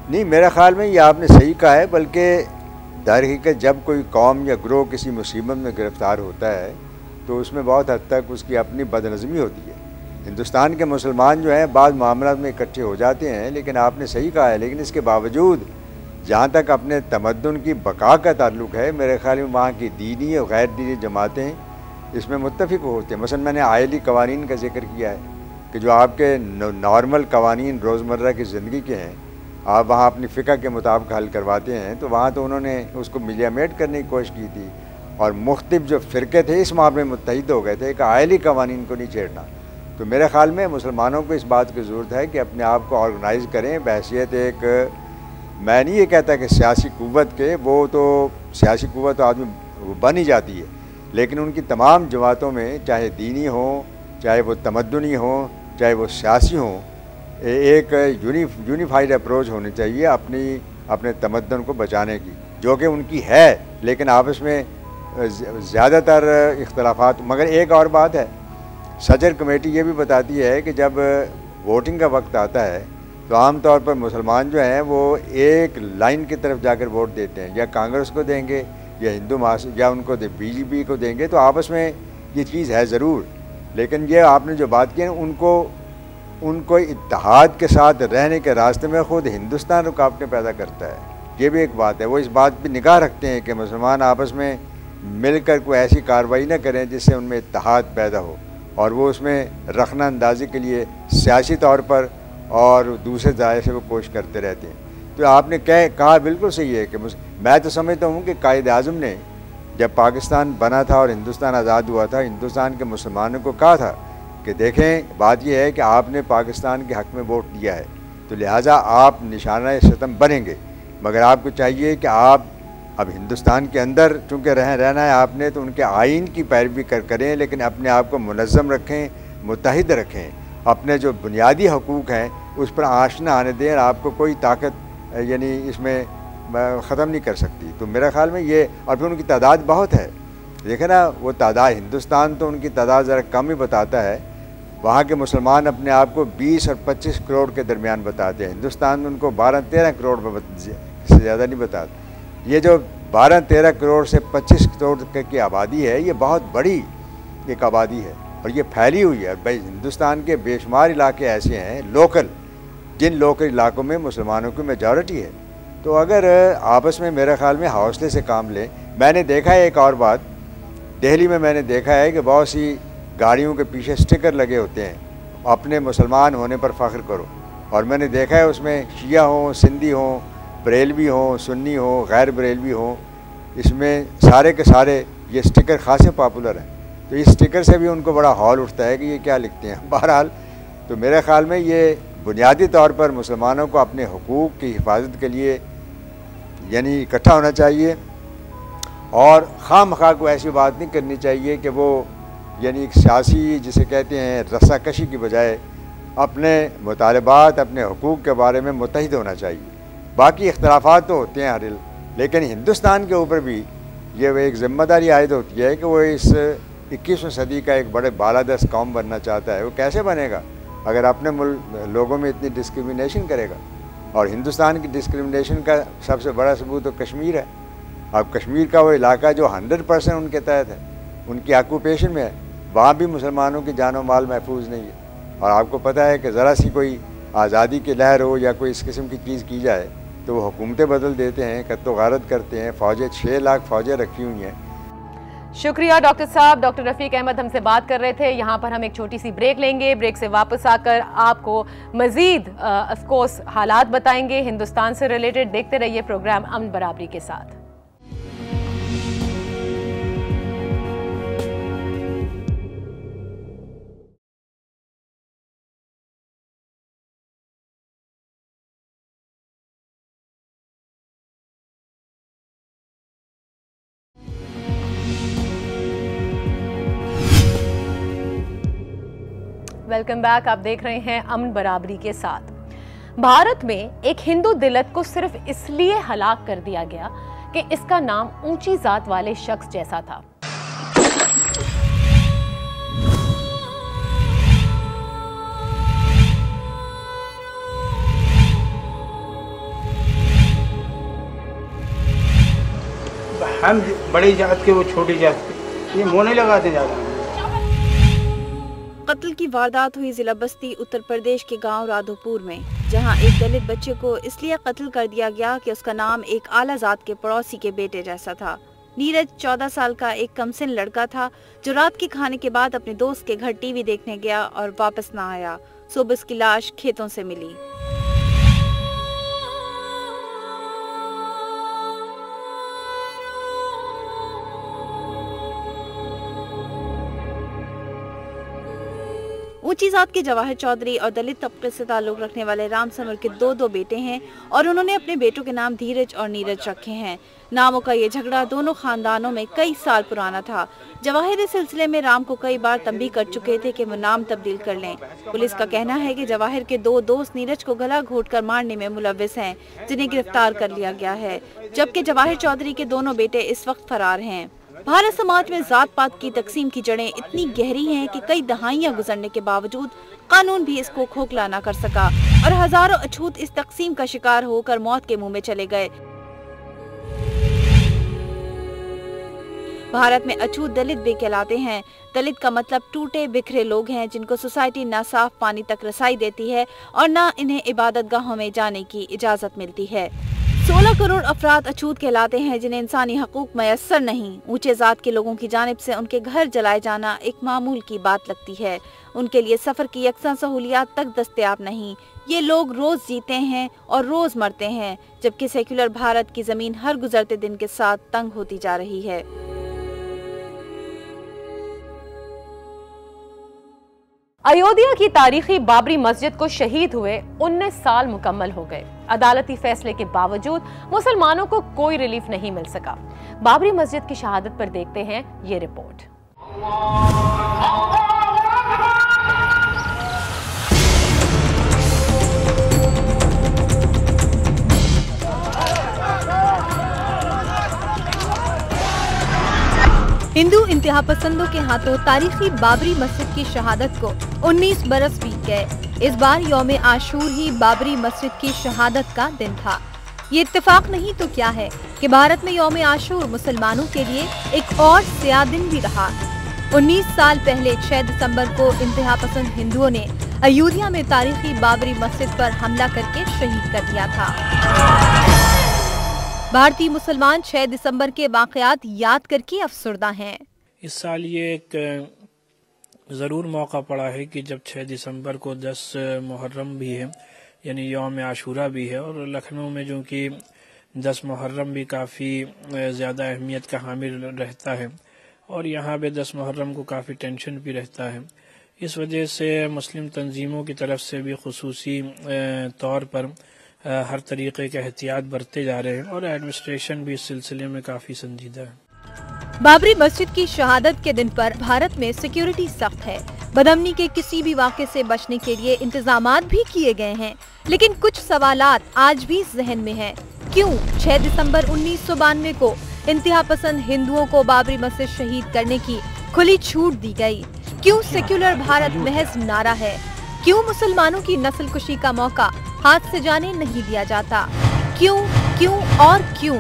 नहीं, मेरे ख्याल में ये आपने सही कहा है, बल्कि दर हकीकत जब कोई कौम या ग्रोह किसी मुसीबत में गिरफ़्तार होता है तो उसमें बहुत हद तक उसकी अपनी बदनज़मी होती है। हिंदुस्तान के मुसलमान जो हैं बाद मामलात में इकट्ठे हो जाते हैं, लेकिन आपने सही कहा है, लेकिन इसके बावजूद जहाँ तक अपने तमद्दुन की बका का ताल्लुक़ है, मेरे ख्याल में वहाँ की दीनी और गैर दीनी जमातें इसमें मुत्तफ़िक़ होते हैं। मसलन मैंने आयली कवानीन का जिक्र किया है कि जो आपके नॉर्मल कवानीन रोज़मर्रा की ज़िंदगी के हैं, आप वहाँ अपनी फ़िक़्ह के मुताबिक हल करवाते हैं, तो वहाँ तो उन्होंने उसको मिलियामेट करने की कोशिश की थी और मुख्तलिफ जो फ़िरक़े थे इस मामले में मुत्तहिद हो गए थे कि आयली कवानीन को नहीं छेड़ना। तो मेरे ख़्याल में मुसलमानों को इस बात की ज़रूरत है कि अपने आप को ऑर्गेनाइज़ करें बहैसियत एक, मैं नहीं ये कहता कि सियासी क़ुव्वत के, वो तो सियासी क़ुव्वत तो आदमी बन ही जाती है, लेकिन उनकी तमाम जमातों में चाहे दीनी हो, चाहे वो तमद्दुनी हो, चाहे वो सियासी हों, एक यूनिफाइड अप्रोच होनी चाहिए अपने तमद्दुन को बचाने की, जो कि उनकी है, लेकिन आपस में ज़्यादातर इख्तलाफात। मगर एक और बात है, सदर कमेटी ये भी बताती है कि जब वोटिंग का वक्त आता है तो आम तौर पर मुसलमान जो हैं वो एक लाइन की तरफ जाकर वोट देते हैं, या कांग्रेस को देंगे या हिंदू महासभा या उनको बीजेपी को देंगे। तो आपस में ये चीज़ है ज़रूर, लेकिन ये आपने जो बात की है उनको इत्तेहाद के साथ रहने के रास्ते में ख़ुद हिंदुस्तान रुकावटें पैदा करता है। ये भी एक बात है, वो इस बात पर निगाह रखते हैं कि मुसलमान आपस में मिलकर कोई ऐसी कार्रवाई न करें जिससे उनमें इत्तेहाद पैदा हो, और वो उसमें रखना अंदाजी के लिए सियासी तौर पर और दूसरे दायरे से वो कोशिश करते रहते हैं। तो आपने कहा बिल्कुल सही है कि मैं तो समझता हूँ कि कायद आज़म ने जब पाकिस्तान बना था और हिंदुस्तान आज़ाद हुआ था, हिंदुस्तान के मुसलमानों को कहा था कि देखें, बात यह है कि आपने पाकिस्तान के हक़ में वोट दिया है, तो लिहाजा आप निशाना सितम बनेंगे, मगर आपको चाहिए कि आप अब हिंदुस्तान के अंदर चूँकि रहना है आपने, तो उनके आइन की पैरवी करें, लेकिन अपने आप को मुनज़्ज़म रखें, मुत्तहिद रखें, अपने जो बुनियादी हकूक़ हैं उस पर आँच न आने दें। आपको कोई ताकत यानी इसमें ख़त्म नहीं कर सकती। तो मेरा ख़्याल में ये, और फिर उनकी तादाद बहुत है, देखें ना, वो तादाद, हिंदुस्तान तो उनकी तादाद ज़रा कम ही बताता है, वहाँ के मुसलमान अपने आप को 20 और 25 करोड़ के दरमियान बताते हैं, हिंदुस्तान उनको 12-13 करोड़ से ज़्यादा नहीं बताता। ये जो 12-13 करोड़ से 25 करोड़ की आबादी है, ये बहुत बड़ी एक आबादी है और ये फैली हुई है। भाई हिंदुस्तान के बेशुमार इलाके ऐसे हैं लोकल, जिन लोकल इलाकों में मुसलमानों की मेजॉरिटी है। तो अगर आपस में मेरे ख़्याल में हौसले से काम लें। मैंने देखा है एक और बात, दिल्ली में मैंने देखा है कि बहुत सी गाड़ियों के पीछे स्टिकर लगे होते हैं, अपने मुसलमान होने पर फ़ख्र करो, और मैंने देखा है उसमें शिया हों, सिंधी हों, बरेलवी हों, सुन्नी हों, गैर बरेलवी हों, इसमें सारे के सारे ये स्टिकर खासे पॉपुलर हैं। तो इस स्टिकर से भी उनको बड़ा हौल उठता है कि ये क्या लिखते हैं। बहरहाल, तो मेरे ख़्याल में ये बुनियादी तौर पर मुसलमानों को अपने हुकूक़ की हिफाजत के लिए यानी इकट्ठा होना चाहिए, और खामखा को ऐसी बात नहीं करनी चाहिए कि वो यानी एक सियासी जिसे कहते हैं रस्साकशी की बजाय अपने मुतालबात, अपने हुकूक़ के बारे में मुत्तहिद होना चाहिए। बाकी इख्तलाफात तो होते हैं हर, लेकिन हिंदुस्तान के ऊपर भी ये एक ज़िम्मेदारी आयद होती है कि वो इस 21वीं सदी का एक बड़े बालादस्त कौम बनना चाहता है। वो कैसे बनेगा अगर अपने लोगों में इतनी डिस्क्रिमिनेशन करेगा। और हिंदुस्तान की डिस्क्रिमिनेशन का सबसे बड़ा सबूत तो कश्मीर है। अब कश्मीर का वो इलाका जो 100% उनके तहत है, उनकी ऑक्यूपेशन में है, वहाँ भी मुसलमानों की जान व माल महफूज नहीं है। और आपको पता है कि ज़रा सी कोई आज़ादी की लहर हो या कोई इस किस्म की चीज़ की जाए तो वो हुकूमतें बदल देते हैं, कत्तो गारत करते हैं, फ़ौजें 6 लाख फ़ौजें रखी हुई हैं। शुक्रिया डॉक्टर साहब। डॉक्टर रफ़ीक अहमद हमसे बात कर रहे थे। यहाँ पर हम एक छोटी सी ब्रेक लेंगे। ब्रेक से वापस आकर आपको मज़ीद ऑफ कोर्स हालात बताएंगे हिंदुस्तान से रिलेटेड। देखते रहिए प्रोग्राम अमन बराबरी के साथ। Welcome back. आप देख रहे हैं अमन बराबरी के साथ। भारत में एक हिंदू दिलत को सिर्फ इसलिए हलाक कर दिया गया कि इसका नाम ऊंची जात वाले शख्स जैसा था। हम बड़ी जात के, वो छोटी जात के, ये मुँह नहीं लगाते ज़्यादा। कत्ल की वारदात हुई जिला बस्ती उत्तर प्रदेश के गांव राधोपुर में, जहां एक दलित बच्चे को इसलिए कत्ल कर दिया गया कि उसका नाम एक आला जात के पड़ोसी के बेटे जैसा था। नीरज 14 साल का एक कमसिन लड़का था जो रात के खाने के बाद अपने दोस्त के घर टीवी देखने गया और वापस न आया। सुबह उसकी लाश खेतों से मिली। ऊंची जात के जवाहर चौधरी और दलित तबके से ताल्लुक रखने वाले राम समर के दो बेटे हैं और उन्होंने अपने बेटों के नाम धीरज और नीरज रखे हैं। नामों का ये झगड़ा दोनों खानदानों में कई साल पुराना था। जवाहिर इस सिलसिले में राम को कई बार तंबीह कर चुके थे कि वो नाम तब्दील कर लें। पुलिस का कहना है कि जवाहिर के 2 दोस्त नीरज को गला घोंटकर मारने में मुलव्विस हैं, जिन्हें गिरफ्तार कर लिया गया है, जबकि जवाहिर चौधरी के दोनों बेटे इस वक्त फरार हैं। भारत समाज में जात पात की तकसीम की जड़ें इतनी गहरी हैं कि कई दहाइयां गुजरने के बावजूद कानून भी इसको खोखला न कर सका और हजारों अछूत इस तकसीम का शिकार होकर मौत के मुंह में चले गए। भारत में अछूत दलित भी कहलाते हैं। दलित का मतलब टूटे बिखरे लोग हैं जिनको सोसाइटी न साफ पानी तक रसाई देती है और न इन्हें इबादत गाहों में जाने की इजाजत मिलती है। 16 करोड़ अफराद अछूत कहलाते हैं जिन्हें इंसानी हकूक मयस्सर नहीं। ऊंचे जात के लोगों की जानिब से उनके घर जलाए जाना एक मामूल की बात लगती है। उनके लिए सफर की यकसा सहूलियात तक दस्तयाब नहीं। ये लोग रोज जीते हैं और रोज मरते हैं, जबकि सेक्युलर भारत की जमीन हर गुजरते दिन के साथ तंग होती जा रही है। अयोध्या की तारीखी बाबरी मस्जिद को शहीद हुए 19 साल मुकम्मल हो गए। अदालती फैसले के बावजूद मुसलमानों को कोई रिलीफ नहीं मिल सका। बाबरी मस्जिद की शहादत पर देखते हैं ये रिपोर्ट। हिंदू इंतहा पसंदों के हाथों तारीखी बाबरी मस्जिद की शहादत को 19 बरस बीत गए। इस बार यौम आशूर ही बाबरी मस्जिद की शहादत का दिन था। ये इत्तेफाक नहीं तो क्या है कि भारत में यौम आशूर मुसलमानों के लिए एक और स्याह दिन भी रहा। 19 साल पहले 6 दिसंबर को इंतहा पसंद हिंदुओं ने अयोध्या में तारीखी बाबरी मस्जिद पर हमला करके शहीद कर दिया था। भारतीय मुसलमान 6 दिसंबर के वाक़यात याद करके अफसरदा हैं। इस साल ये एक ज़रूर मौका पड़ा है कि जब 6 दिसंबर को 10 मुहर्रम भी है, यानी यौम आशूरा भी है, और लखनऊ में जो कि 10 मुहर्रम भी काफ़ी ज़्यादा अहमियत का हामिल रहता है और यहाँ पे 10 मुहर्रम को काफ़ी टेंशन भी रहता है। इस वजह से मुस्लिम तंजीमों की तरफ से भी खुसूसी तौर पर हर तरीके के एहतियात बरते जा रहे हैं और एडमिनिस्ट्रेशन भी इस सिलसिले में काफी संजीदा है। बाबरी मस्जिद की शहादत के दिन पर भारत में सिक्योरिटी सख्त है। बदअमनी के किसी भी वाक़े से बचने के लिए इंतजामात भी किए गए हैं, लेकिन कुछ सवालात आज भी जहन में हैं। क्यों 6 दिसंबर 1992 को इंतहा पसंद हिंदुओं को बाबरी मस्जिद शहीद करने की खुली छूट दी गई? क्यों सेक्युलर भारत महज नारा है? क्यों मुसलमानों की नस्ल कुशी का मौका हाथ से जाने नहीं दिया जाता? क्यों और क्यों?